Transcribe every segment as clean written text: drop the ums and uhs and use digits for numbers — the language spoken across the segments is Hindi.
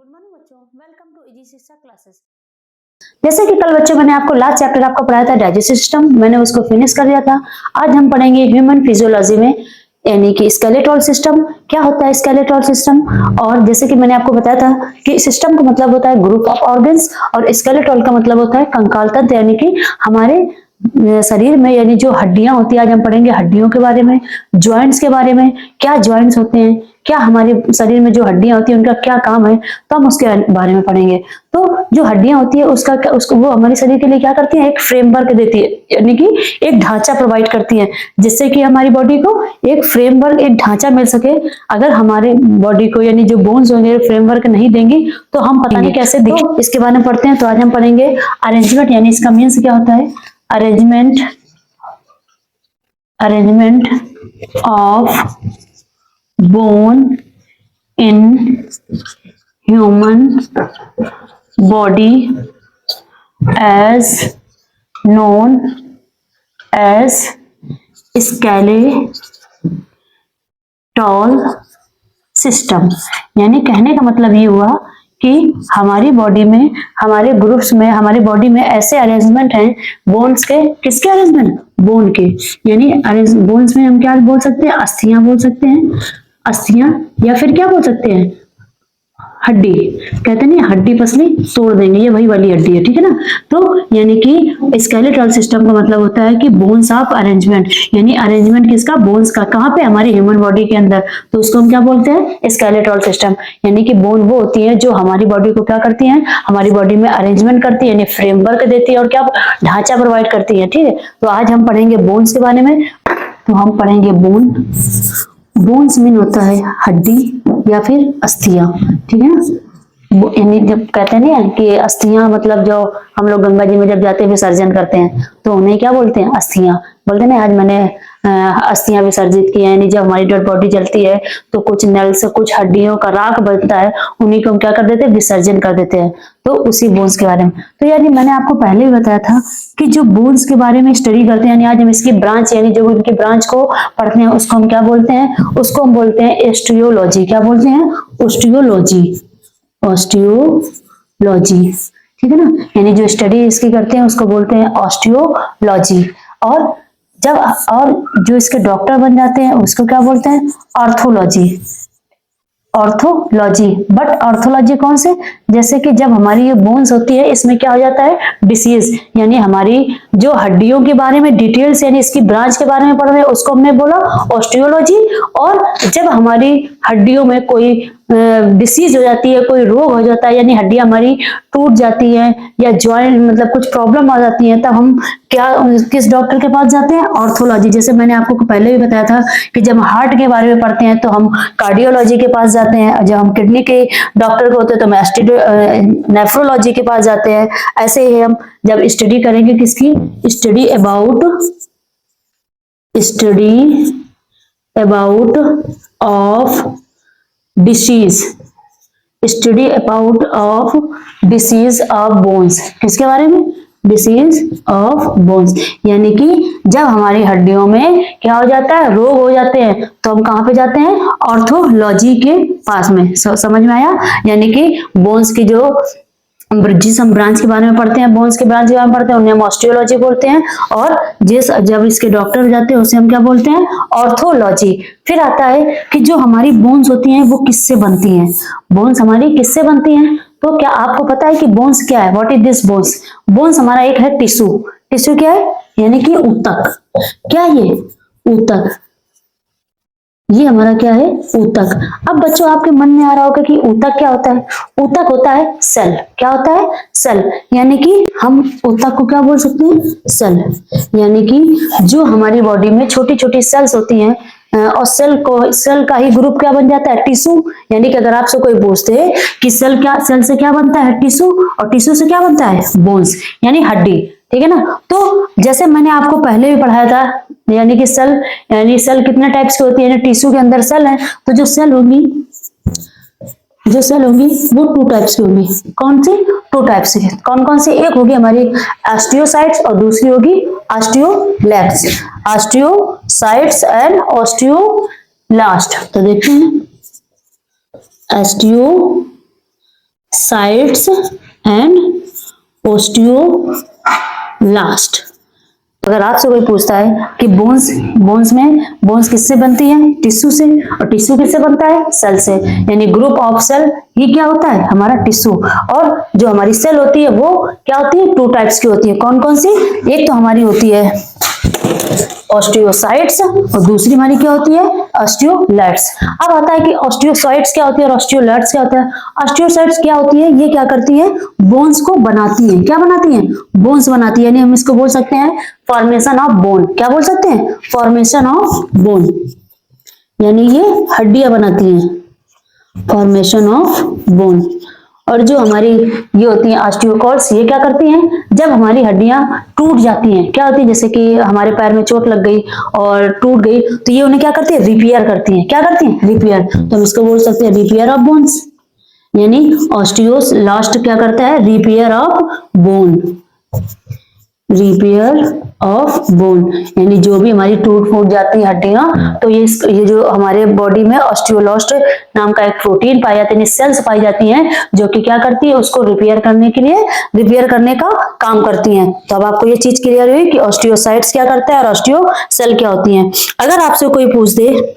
गुड मॉर्निंग बच्चों, वेलकम टू इजी शिक्षा क्लासेस। जैसे कि कल बच्चों मैंने आपको लास्ट चैप्टर आपको पढ़ाया था डाइजेस्टिव सिस्टम, मैंने उसको फिनिश कर दिया था। आज हम पढ़ेंगे ह्यूमन फिजियोलॉजी में, यानी कि स्केलेटल सिस्टम। क्या होता है स्केलेटल सिस्टम? और जैसे कि मैंने आपको बताया था कि सिस्टम का मतलब होता है ग्रुप ऑफ ऑर्गन्स और स्केलेटल का मतलब होता है कंकाल तंत्र, यानी कि हमारे शरीर में यानी जो हड्डियां होती है। आज हम पढ़ेंगे हड्डियों के बारे में, ज्वाइंट्स के बारे में, क्या ज्वाइंट्स होते हैं, क्या हमारे शरीर में जो हड्डियां होती है उनका क्या काम है, तो हम उसके बारे में पढ़ेंगे। तो जो हड्डियां होती है उसको वो हमारे शरीर के लिए क्या करती है, एक फ्रेमवर्क देती है, यानी कि एक ढांचा प्रोवाइड करती है, जिससे कि हमारी बॉडी को एक फ्रेमवर्क, एक ढांचा मिल सके। अगर हमारे बॉडी को यानी जो बोन्स होंगे फ्रेमवर्क नहीं देंगी तो हम पता नहीं कैसे तो इसके बारे में पढ़ते हैं। तो आज हम पढ़ेंगे अरेंजमेंट, यानी इसका मीन्स क्या होता है, arrangement of bone in human body as known as skeletal system. यानी कहने का मतलब ये हुआ कि हमारी बॉडी में, हमारे ग्रुप्स में, हमारी बॉडी में ऐसे अरेंजमेंट हैं बोन्स के। किसके अरेंजमेंट? बोन के। यानी बोन्स में हम क्या बोल सकते हैं, अस्थियां बोल सकते हैं, अस्थियां, या फिर क्या बोल सकते हैं, हड्डी। कहते नहीं हड्डी पसली तोड़ देंगे, ये वही वाली हड्डी है, ठीक है ना। तो यानी कि स्केलेटल सिस्टम का मतलब होता है कि बोन्स ऑफ अरेंजमेंट, यानी अरेंजमेंट किसका, बोन्स का। कहाँ पे? हमारे ह्यूमन बॉडी के अंदर। तो उसको हम क्या बोलते हैं, स्केलेटल सिस्टम। यानी कि बोन वो होती है जो हमारी बॉडी को क्या करती है, हमारी बॉडी में अरेंजमेंट करती है, यानी फ्रेमवर्क देती है और क्या ढांचा प्रोवाइड करती है, ठीक है। तो आज हम पढ़ेंगे बोन्स के बारे में। तो हम पढ़ेंगे बोन। बोन्स मीन होता है हड्डी या फिर अस्थियां, ठीक है ना। यानी जब कहते हैं ना कि अस्थियां, मतलब जो हम लोग गंगा जी में जब जाते हैं विसर्जन करते हैं तो उन्हें क्या बोलते हैं, अस्थियां बोलते हैं ना। आज मैंने अस्थियां विसर्जित की है, यानी जब हमारी डेड बॉडी जलती है तो कुछ नल से कुछ हड्डियों का राख बनता है, उन्हीं को हम क्या कर देते हैं, विसर्जन कर देते हैं। तो उसी बोन्स के बारे में। तो यानी मैंने आपको पहले ही बताया था कि जो बोन्स के बारे में स्टडी करते हैं, यानी आज हम इसकी ब्रांच, यानी जो इनकी ब्रांच को पढ़ते हैं उसको हम क्या बोलते हैं, उसको हम बोलते हैं ऑस्टियोलॉजी। क्या बोलते हैं? ऑस्टियोलॉजी। ऑस्टियोलॉजी, ठीक है ना। यानी जो स्टडी इसकी करते हैं उसको बोलते हैं ऑस्टियोलॉजी। और जब और जो इसके डॉक्टर बन जाते हैं उसको क्या बोलते हैं, ऑर्थोलॉजी। ऑर्थोलॉजी। बट ऑर्थोलॉजी कौन से? जैसे कि जब हमारी ये बोन्स होती है इसमें क्या हो जाता है, डिसीज, यानी हमारी जो हड्डियों के बारे में डिटेल्स, यानी इसकी ब्रांच के बारे में पढ़ रहे हैं उसको हमने बोला ऑस्टियोलॉजी। और जब हमारी हड्डियों में कोई डिसीज हो जाती है, कोई रोग हो जाता है, यानी हड्डियां हमारी टूट जाती है या ज्वाइंट मतलब कुछ प्रॉब्लम आ जाती है, तब हम क्या किस डॉक्टर के पास जाते हैं, ऑर्थोलॉजी। जैसे मैंने आपको पहले भी बताया था कि जब हार्ट के बारे में पढ़ते हैं तो हम कार्डियोलॉजी के पास जाते हैं, जब हम किडनी के डॉक्टर को होते हैं तो हम नेफ्रोलॉजी के पास जाते हैं। ऐसे ही हम जब स्टडी करेंगे किसकी, study about of disease, study about of disease of bones. किसके बारे में? Disease of bones. यानी कि जब हमारी हड्डियों में क्या हो जाता है, रोग हो जाते हैं, तो हम कहाँ पे जाते हैं, ऑर्थोलॉजी के पास में। समझ में आया? यानी कि बोन्स की जो जिस हम ब्रांच के बारे में पढ़ते हैं, बोन्स के ब्रांच के बारे में पढ़ते हैं उन्हें हम ऑस्टियोलॉजी बोलते हैं। और जिस जब इसके डॉक्टर जाते हैं उसे हम क्या बोलते हैं, ऑर्थोलॉजी। फिर आता है कि जो हमारी बोन्स होती हैं वो किससे बनती हैं, बोन्स हमारी किससे बनती हैं। तो क्या आपको पता है कि बोन्स क्या है, what is this bones? Bones हमारा एक है टिश्यू। टिश्यू क्या है? यानी कि ऊतक। क्या ये? ऊतक। ये हमारा क्या है, ऊतक। अब बच्चों आपके मन में आ रहा होगा कि ऊतक क्या होता है? ऊतक होता है सेल। क्या होता है? सेल। यानी कि हम ऊतक को क्या बोल सकते हैं, सेल। यानी कि जो हमारी बॉडी में छोटी छोटी सेल्स होती हैं, और सेल का ही ग्रुप क्या बन जाता है, टिश्यू। यानी कि अगर आपसे कोई पूछते हैं कि सेल से क्या बनता है, टिश्यू, और टिश्यू से क्या बनता है, बोन्स, यानी हड्डी, ठीक है ना। तो जैसे मैंने आपको पहले भी पढ़ाया था, यानी कि सेल कितने टाइप्स की होती है, टिश्यू के अंदर सेल है, तो जो सेल होंगी वो टू टाइप्स की होंगी। कौन सी? टू टाइप्स की। कौन कौन सी? एक होगी हमारी ऑस्टियोसाइट्स और दूसरी होगी ऑस्टियोब्लास्ट। Osteocytes and osteoblast. तो देखते हैं, ऑस्टियोसाइट्स साइट्स एंड ओस्टियोलास्ट। अगर आपसे कोई पूछता है कि बोन्स किससे बनती है? टिश्यू से। और टिश्यू किससे बनता है? सेल से। यानी ग्रुप ऑफ सेल ही क्या होता है? हमारा टिश्यू। और जो हमारी सेल होती है वो क्या होती है? टू टाइप्स की होती है। कौन कौन सी? एक तो हमारी होती है ऑस्टियोसाइट्स और दूसरी हमारी क्या होती है? ऑस्टियोलाइट्स। अब आता है कि ऑस्टियोसाइट्स क्या होती है और ऑस्टियोलाइट्स क्या होता है। ऑस्टियोसाइट्स क्या होती है? ये क्या करती है? बोन्स को बनाती है। क्या बनाती है? बोन्स बनाती है। यानी हम इसको बोल सकते हैं फॉर्मेशन ऑफ बोन। क्या बोल सकते हैं? Formation of bone. यानी ये हड्डियां बनाती हैं। Formation of bone. और जो हमारी ये होती हैं ऑस्टियोकॉर्ड्स, ये क्या करती हैं? जब हमारी हड्डियां टूट जाती हैं, क्या होती है? जैसे कि हमारे पैर में चोट लग गई और टूट गई, तो ये उन्हें क्या करती है? रिपेयर करती हैं। क्या करती हैं? रिपेयर। तो हम इसको बोल सकते हैं रिपेयर ऑफ बोन्स। यानी ऑस्टियोलास्ट क्या करता है? Repair of bone. Repair of bone. यानी जो भी हमारी टूट फूट जाती है हड्डियां, तो ये जो हमारे बॉडी में ऑस्टियोलास्ट नाम का एक प्रोटीन पाया जाता है, सेल्स पाई जाती हैं जो कि क्या करती है? उसको रिपेयर करने के लिए रिपेयर करने का काम करती हैं। तो अब आपको ये चीज क्लियर हुई कि ऑस्टियोसाइट्स क्या करता है और ऑस्टियो सेल क्या होती हैं। अगर आपसे कोई पूछ दे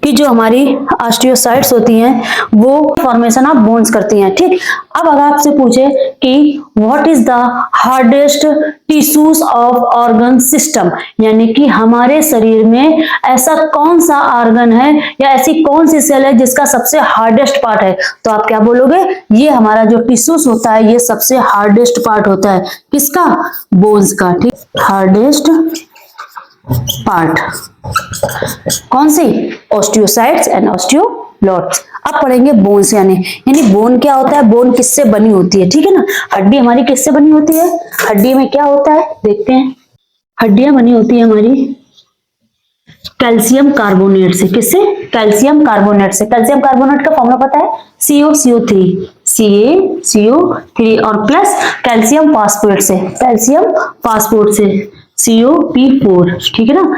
कि जो हमारी ऑस्टियोसाइट्स होती हैं वो फॉर्मेशन ऑफ बोन्स करती हैं, ठीक। अब अगर आपसे पूछे कि what is the hardest tissues of organ system, यानी कि हमारे शरीर में ऐसा कौन सा ऑर्गन है या ऐसी कौन सी सेल है जिसका सबसे हार्डेस्ट पार्ट है, तो आप क्या बोलोगे? ये हमारा जो टिश्यूज होता है ये सबसे हार्डेस्ट पार्ट होता है। किसका? बोन्स का, ठीक। हार्डेस्ट पार्ट कौन सी? Osteocytes and ऑस्टियोलाइट्स। अब पढ़ेंगे बोन्स। यानी बोन क्या होता है? बोन किससे बनी होती है, ठीक है ना। हड्डी हमारी किससे बनी होती है? हड्डी में क्या होता है देखते हैं। हड्डियां बनी होती है हमारी कैल्शियम कार्बोनेट से। किससे? कैल्शियम कार्बोनेट से। कैल्शियम कार्बोनेट का फॉर्मूला पता है? CaCO3 CaCO3 और प्लस कैल्शियम फास्फेट से। कैल्शियम फास्फेट से COP4, ठीक है ना।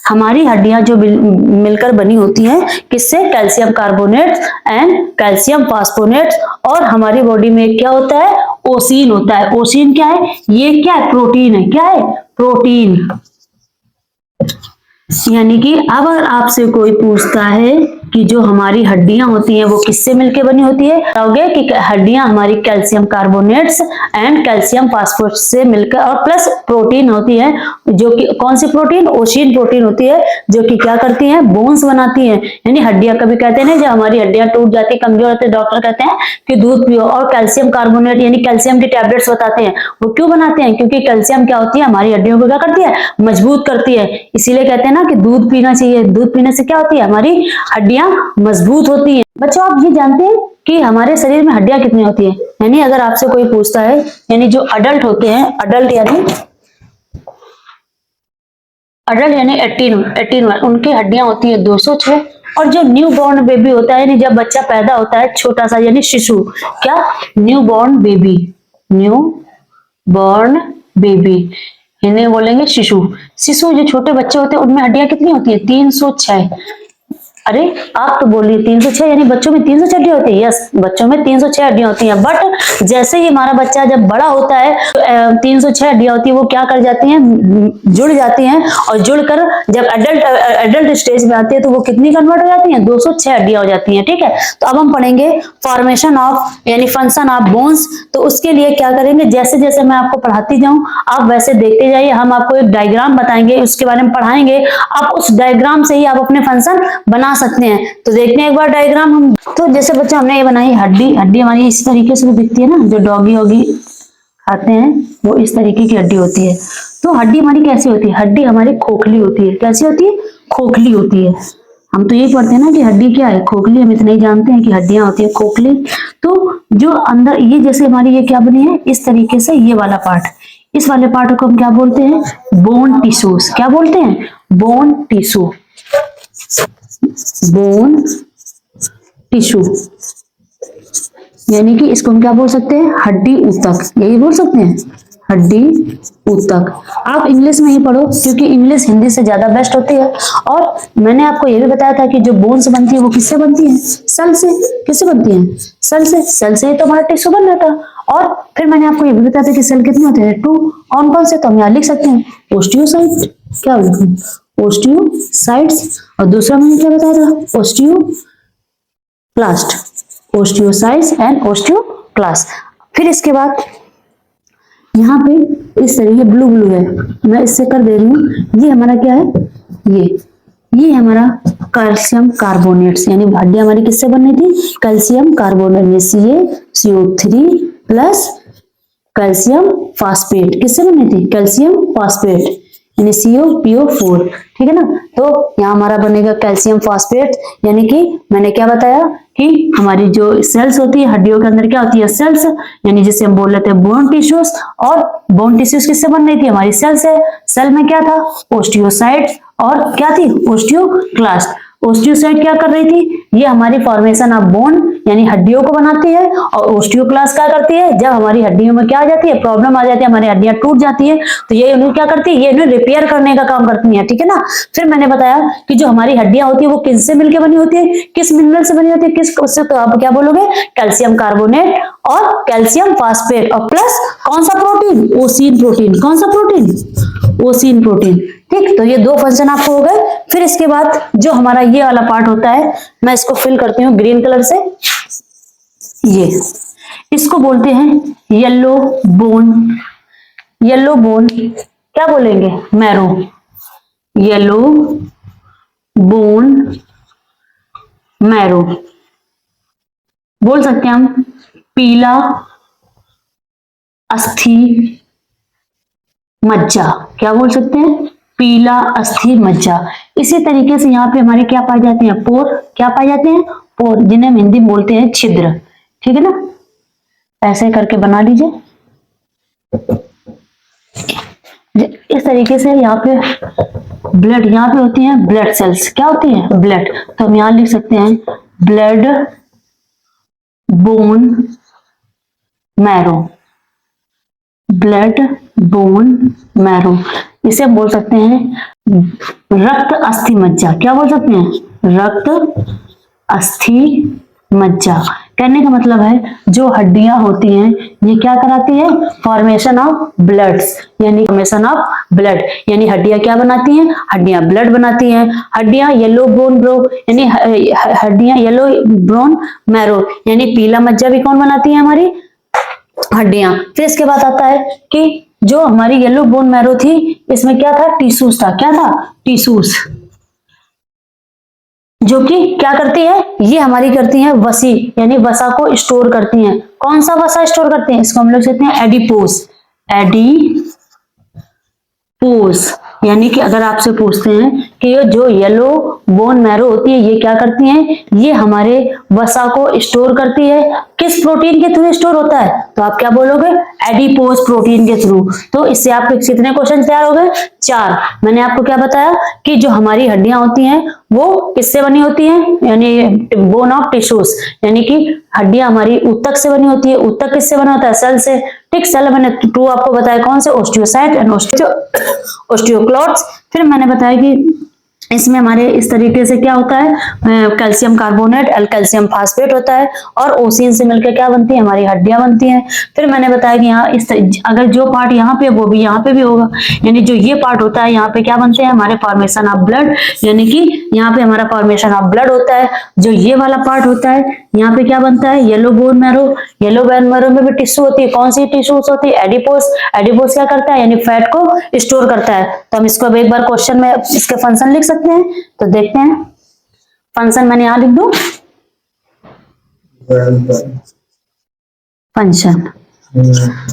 हमारी हड्डियां जो मिलकर बनी होती हैं किससे? Calcium carbonate and calcium phosphonate. और हमारी बॉडी में क्या होता है? ओसिन होता है। ओसिन क्या है? ये क्या है? प्रोटीन है। क्या है? प्रोटीन। यानी कि अब अगर आपसे कोई पूछता है कि जो हमारी हड्डियां होती हैं वो किससे मिलकर बनी होती है, बताओगे कि हड्डियां हमारी calcium carbonates and calcium phosphate से मिलकर और प्लस प्रोटीन होती है, जो कि कौन सी प्रोटीन? ओशिन प्रोटीन होती है, जो कि क्या करती है? बोन्स बनाती है। यानी हड्डियां, कभी कहते हैं ना जब हमारी हड्डियां टूट जाती है, कमजोर होती है, डॉक्टर कहते हैं कि दूध पियो और कैल्शियम कार्बोनेट यानी कैल्शियम की टैबलेट्स बताते हैं। वो क्यों बनाते हैं? क्योंकि कैल्शियम क्या होती है? हमारी हड्डियों को क्या करती है? मजबूत करती है। इसीलिए कहते हैं ना कि दूध पीना चाहिए। दूध पीने से क्या होती है? हमारी हड्डियां मजबूत होती हैं। बच्चों आप ये जानते हैं कि हमारे शरीर में हड्डियां कितनी होती है? यानी अगर आपसे कोई पूछता है, यानी जो अडल्ट होते हैं, अडल्ट यानी 18 उनकी हड्डियां होती है 206। और जो न्यू बॉर्न बेबी होता है, यानी जब बच्चा पैदा होता है छोटा सा, यानी शिशु, क्या? New born baby. New born baby इन्हें बोलेंगे शिशु। शिशु जो छोटे बच्चे होते हैं उनमें हड्डियां कितनी होती है? 306। अरे आप तो बोलिए 306, यानी बच्चों में 306 हड्डियां होती है। यस, बच्चों में 306 हड्डियां होती हैं। बट जैसे ही हमारा बच्चा जब बड़ा होता है तो 306 हड्डियां होती है वो क्या कर जाती हैं? जुड़ जाती हैं। और जुड़कर जब एडल्ट स्टेज में आती है तो वो कितनी कन्वर्ट हो जाती हैं? 206 हड्डियां हो जाती हैं, ठीक है। तो अब हम पढ़ेंगे फॉर्मेशन ऑफ यानी फंक्शन ऑफ बोन्स। तो उसके लिए क्या करेंगे? जैसे जैसे मैं आपको पढ़ाती जाऊं आप वैसे देखते जाइए। हम आपको एक डायग्राम बताएंगे, उसके बारे में पढ़ाएंगे। आप उस डायग्राम से ही आप अपने फंक्शन बना सकते हैं। तो देखते हैं एक बार डायग्राम हम। तो जैसे बच्चों हमने ये बनाई हड्डी हमारी इस तरीके से दिखती है ना, जो डॉगी होगी खाते हैं वो इस तरीके की हड्डी होती है। तो हड्डी हमारी कैसी होती है? हड्डी हमारी खोखली होती है। कैसी होती है? खोखली होती है। हम तो ये पढ़ते हैं ना कि हड्डी क्या है? खोखली। हम इतना ही जानते हैं कि हड्डियां होती है खोखली। तो जो अंदर ये जैसे हमारी ये क्या बनी है इस तरीके से, ये वाला पार्ट, इस वाले पार्ट को हम क्या बोलते हैं? Bone tissues. क्या बोलते हैं? Bone tissue. बोन टिश्यू यानी कि इसको हम क्या बोल सकते हैं? हड्डी ऊतक। यही बोल सकते हैं हड्डी ऊतक। आप इंग्लिश में ही पढ़ो क्योंकि इंग्लिश हिंदी से ज्यादा बेस्ट होती है। और मैंने आपको यह भी बताया था कि जो बोन्स बनती है वो किससे बनती है? सेल से। किससे बनती है? सेल से। सेल से ही तो हमारा टिश्यू बन रहा था। और फिर मैंने आपको ये भी बताया था कि सेल कितने होते हैं? 2। कौन कौन से? तो हम यहाँ लिख सकते हैं ओस्टियोसाइट। क्या लिखूं? ओस्टियोसाइट्स। और दूसरा मैंने क्या बताया था? ओस्टियोक्लास्ट। Osteocytes and osteoclast. फिर इसके बाद यहाँ पे इस तरीके ब्लू ब्लू है, मैं इससे कर दे रही हूँ। ये हमारा क्या है? ये हमारा कैल्शियम कार्बोनेट्स, यानी हड्डियां हमारी किससे बननी थी? कैल्शियम कार्बोनेट में CaCO3 प्लस कैल्शियम फास्फेट। किससे बननी थी? कैल्शियम फास्फेट यानी COPO4। ठीक है ना। तो यहाँ हमारा बनेगा कैल्शियम फास्फेट, यानी कि मैंने क्या बताया कि हमारी जो सेल्स होती है हड्डियों के अंदर क्या होती है? सेल्स, यानी जिसे हम बोल रहे थे बोन टिश्यूज। और बोन टिश्यूज किससे बन रही थी? हमारी सेल से। सेल में क्या था? ओस्टियोसाइट और क्या थी? ओस्टियोक्लास्ट। ओस्टियोसाइट क्या कर रही थी? ये हमारी फॉर्मेशन ऑफ बोन यानी हड्डियों को बनाती है। और ओस्टियोक्लास्ट क्या करती है? जब हमारी हड्डियों में क्या आ जाती है? प्रॉब्लम आ जाती है, हमारी हड्डियां टूट जाती है, तो ये उन्हें क्या करती है? ये उन्हें रिपेयर करने का काम करती है। ठीक है ना। फिर मैंने बताया कि जो हमारी हड्डियां होती है वो किससे मिलकर बनी होती है? किस मिनरल से बनी होती है? किस उससे? तो आप क्या बोलोगे? कैल्शियम कार्बोनेट और कैल्शियम फास्फेट और प्लस कौन सा प्रोटीन? Ossein protein. कौन सा प्रोटीन? Ossein protein. ठीक, तो ये 2 फंक्शन आपको हो गए। फिर इसके बाद जो हमारा ये वाला पार्ट होता है, मैं इसको फिल करती हूँ ग्रीन कलर से। ये इसको बोलते हैं येलो बोन। येलो बोन क्या बोलेंगे? मैरो। येलो बोन मैरो बोल सकते हैं हम। पीला अस्थि मज्जा। क्या बोल सकते हैं? पीला अस्थि मज्जा। इसी तरीके से यहाँ पे हमारे क्या पाए जाते हैं? पोर। क्या पाए जाते हैं? पोर, जिन्हें हम हिंदी में बोलते हैं छिद्र। ठीक है ना। ऐसे करके बना लीजिए इस तरीके से। यहाँ पे ब्लड, यहाँ पे होती हैं ब्लड सेल्स। क्या होती हैं? ब्लड। तो हम यहाँ लिख सकते हैं blood bone marrow. Blood bone marrow, इसे हम बोल सकते हैं रक्त अस्थि मज्जा। क्या बोल सकते हैं? रक्त अस्थि मज्जा। कहने का मतलब है जो हड्डियां होती हैं ये क्या कराती है? फॉर्मेशन ऑफ ब्लड्स, यानी फॉर्मेशन ऑफ ब्लड, यानी हड्डियां क्या बनाती हैं? हड्डियां ब्लड बनाती हैं। हड्डियां येलो बोन ब्रो, यानी हड्डियां येलो बोन मैरो, यानी पीला मज्जा भी कौन बनाती है? हमारी हड्डियां। फिर इसके बाद आता है कि जो हमारी येलो बोन मैरो थी इसमें क्या था? टिश्यूज था। क्या था? टिश्यूज, जो कि क्या करती है? ये हमारी करती है वसी, यानी वसा को स्टोर करती हैं। कौन सा वसा स्टोर करते हैं? इसको हम लोग कहते हैं एडिपोस। एडिपोस, यानी कि अगर आपसे पूछते हैं कि ये जो येलो बोन मैरो होती है ये क्या करती हैं? ये हमारे वसा को स्टोर करती है। किस प्रोटीन के थ्रू स्टोर होता है? तो आप क्या बोलोगे? एडिपोज प्रोटीन के थ्रू। तो इससे आपके कितने क्वेश्चन तैयार हो गए? 4। मैंने आपको क्या बताया कि जो हमारी हड्डियां होती हैं वो किससे बनी होती हैं? यानी बोन ऑफ टिश्यूज, यानी कि हड्डियां हमारी ऊतक से बनी होती है। ऊतक किससे बना होता है? सेल से। ठीक, सेल मैंने 2 आपको बताया, कौन से? Osteocyte and osteoclast. फिर मैंने बताया कि इसमें हमारे इस तरीके से क्या होता है? Calcium carbonate L calcium phosphate होता है और ओसिन से मिलकर क्या बनती है? हमारी हड्डियां बनती हैं। फिर मैंने बताया कि यहाँ अगर जो पार्ट यहाँ पे वो भी यहाँ पे भी होगा, यानी जो ये पार्ट होता है यहाँ पे क्या बनते हैं? हमारे फॉर्मेशन ऑफ ब्लड, यानी कि यहाँ पे हमारा फॉर्मेशन ऑफ ब्लड होता है। जो ये वाला पार्ट होता है यहाँ पे क्या बनता है? Yellow bone marrow. Yellow bone marrow में भी टिश्यू होती है। कौन सी टिश्यूज होती है? एडिपोस। एडिपोस क्या करता है? यानी फैट को स्टोर करता है। तो हम इसको अब एक बार क्वेश्चन में इसके फंक्शन लिख सकते हैं। तो देखते हैं फंक्शन, मैंने यहां लिख दूं फंक्शन।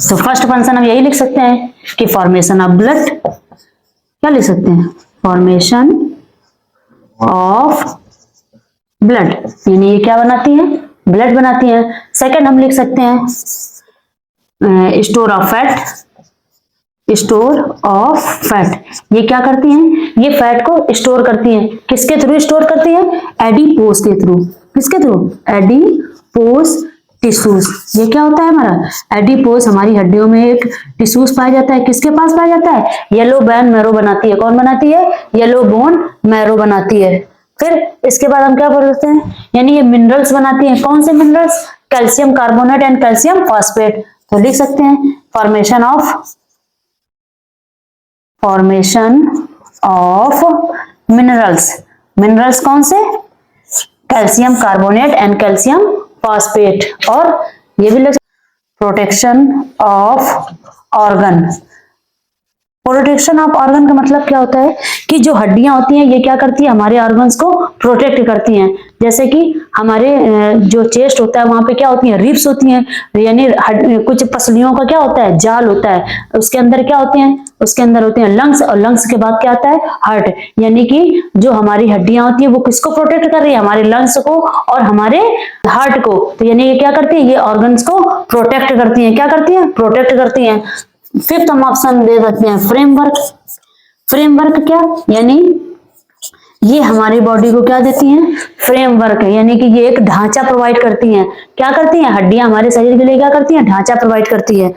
तो फर्स्ट फंक्शन हम यही लिख सकते हैं कि फॉर्मेशन ऑफ ब्लड। क्या लिख सकते हैं? फॉर्मेशन ऑफ ब्लड, यानी ये क्या बनाती है? ब्लड बनाती है। सेकंड हम लिख सकते हैं store of fat. Store of fat, ये क्या करती हैं? ये फैट को स्टोर करती हैं। किसके थ्रू स्टोर करती हैं? एडिपोज के थ्रू। किसके थ्रू? Adipose tissues. ये क्या होता है हमारा एडिपोज, हमारी हड्डियों में एक टिश्यूज पाया जाता है। किसके पास पाया जाता है? येलो बोन मैरो बनाती है। कौन बनाती है? येलो बोन मैरो बनाती है। फिर इसके बाद हम क्या करते हैं, यानी ये मिनरल्स बनाती हैं। कौन से minerals? Calcium carbonate and calcium phosphate. तो लिख सकते हैं फॉर्मेशन ऑफ मिनरल्स। मिनरल्स कौन से? Calcium carbonate and calcium phosphate. और ये भी protection of organ. Protection of organ का मतलब क्या होता है कि जो हड्डियां होती हैं ये क्या करती है, हमारे ऑर्गन्स को प्रोटेक्ट करती हैं। जैसे कि हमारे जो चेस्ट होता है वहां पे क्या होती है, रिब्स होती हैं, यानी कुछ पसलियों का क्या होता है, जाल होता है। उसके अंदर क्या होते हैं? उसके अंदर होते हैं लंग्स, और लंग्स के बाद क्या आता है? हार्ट। यानी कि जो हमारी हड्डियां होती है वो किसको प्रोटेक्ट कर रही है? हमारे लंग्स को और हमारे हार्ट को। तो यानी ये क्या करती है, ये ऑर्गन्स को प्रोटेक्ट करती हैं। क्या करती हैं? प्रोटेक्ट करती हैं। फिफ्थ हम ऑप्शन दे सकते हैं फ्रेमवर्क। फ्रेमवर्क क्या, यानी ये हमारी बॉडी को क्या देती हैं? फ्रेमवर्क, यानी कि ये एक ढांचा प्रोवाइड करती हैं। क्या करती हैं? हड्डियां हमारे शरीर के लिए क्या करती हैं? ढांचा प्रोवाइड करती है।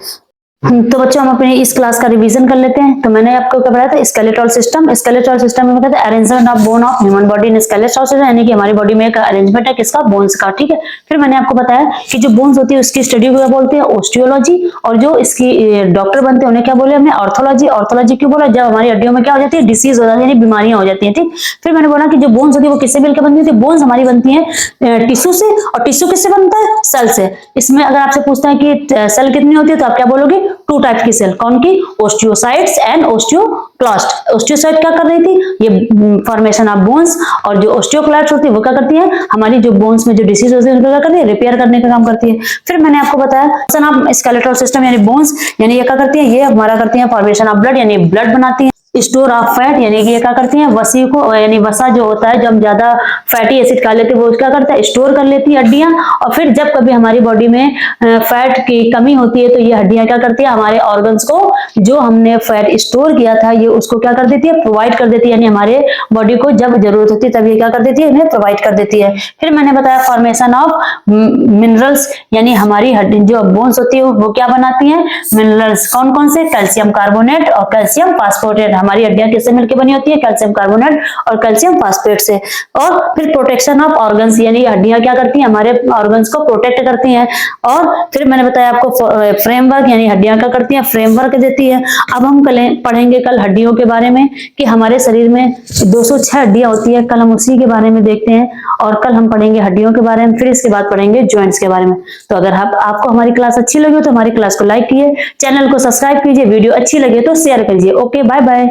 तो बच्चों हम अपने इस क्लास का रिवीजन कर लेते हैं। तो मैंने आपको क्या बताया था? Skeletal system. स्केलेटल सिस्टम में बताया था arrangement of bone of human body in skeletal system, यानी कि हमारी बॉडी में एक अरेंजमेंट है किसका? बोन्स का। ठीक है। फिर मैंने आपको बताया कि जो बोन्स होती है उसकी स्टडी को क्या बोलते हैं? ऑस्टियोलॉजी। और जो इसकी डॉक्टर बनते हैं उन्हें क्या बोले हमने? ऑर्थोलॉजी। ऑर्थोलॉजी क्यों बोला? जब हमारी हड्डियों में क्या हो जाती है? डिसीज हो जाती है, यानी बीमारियां हो जाती है। ठीक। फिर मैंने बोला कि जो बोन्स होती है वो किससे मिलकर बनती है? बोन्स हमारी बनती है टिश्यू से। और टिश्यू किससे बनता है? सेल से। इसमें अगर आपसे पूछता है कि सेल कितनी होती है तो आप क्या बोलोगे? 2 टाइप की सेल। कौन की? Osteocytes and osteoclast. ओस्टियोसाइट क्या कर रही थी? ये फॉर्मेशन ऑफ बोन्स। और जो ओस्टियोक्लास्ट होती है वो क्या करती है? हमारी जो बोन्स में जो डिसीज होती है उनको क्या करती है? रिपेयर करने का काम करती है। फिर मैंने आपको बताया स्केलेटल सिस्टम यानी बोन्स, यानी ये क्या करती है? ये हमारा करती है फॉर्मेशन ऑफ ब्लड, यानी ब्लड बनाती है। स्टोर ऑफ फैट, यानी कि ये क्या करती हैं? वसी को, यानी वसा जो होता है, जब ज्यादा फैटी एसिड खा लेते हैं वो क्या करता है? स्टोर कर लेती है हड्डियां। और फिर जब कभी हमारी बॉडी में फैट की कमी होती है तो ये हड्डियां क्या करती है? हमारे ऑर्गन्स को जो हमने फैट स्टोर किया था ये उसको क्या कर देती है? प्रोवाइड कर देती है। यानी हमारे बॉडी को जब जरूरत होती है तब ये क्या कर देती है? इन्हें प्रोवाइड कर देती है। फिर मैंने बताया फॉर्मेशन ऑफ मिनरल्स, यानी हमारी हड्डी जो बोन्स होती है वो क्या बनाती है? मिनरल्स। कौन कौन से? कैल्शियम कार्बोनेट और कैल्शियम फास्फोरेट। हमारी हड्डियां किससे मिलकर बनी होती है? कैल्शियम कार्बोनेट और कैल्शियम फास्फेट से। और फिर प्रोटेक्शन ऑफ ऑर्गन्स, यानी हड्डियां क्या करती हैं? हमारे ऑर्गन्स को प्रोटेक्ट करती हैं। और फिर मैंने बताया आपको फ्रेमवर्क, यानी हड्डियां क्या करती हैं? फ्रेमवर्क देती है। अब हम पढ़ेंगे कल हड्डियों के बारे में कि हमारे शरीर में 206 हड्डियां होती है। कल हम उसी के बारे में देखते हैं। और कल हम पढ़ेंगे हड्डियों के बारे में, फिर इसके बाद पढ़ेंगे जॉइंट्स के बारे में। तो अगर आपको हमारी क्लास अच्छी लगी हो तो हमारी क्लास को लाइक कीजिए, चैनल को सब्सक्राइब कीजिए, वीडियो अच्छी लगे तो शेयर कीजिए। Okay, bye bye.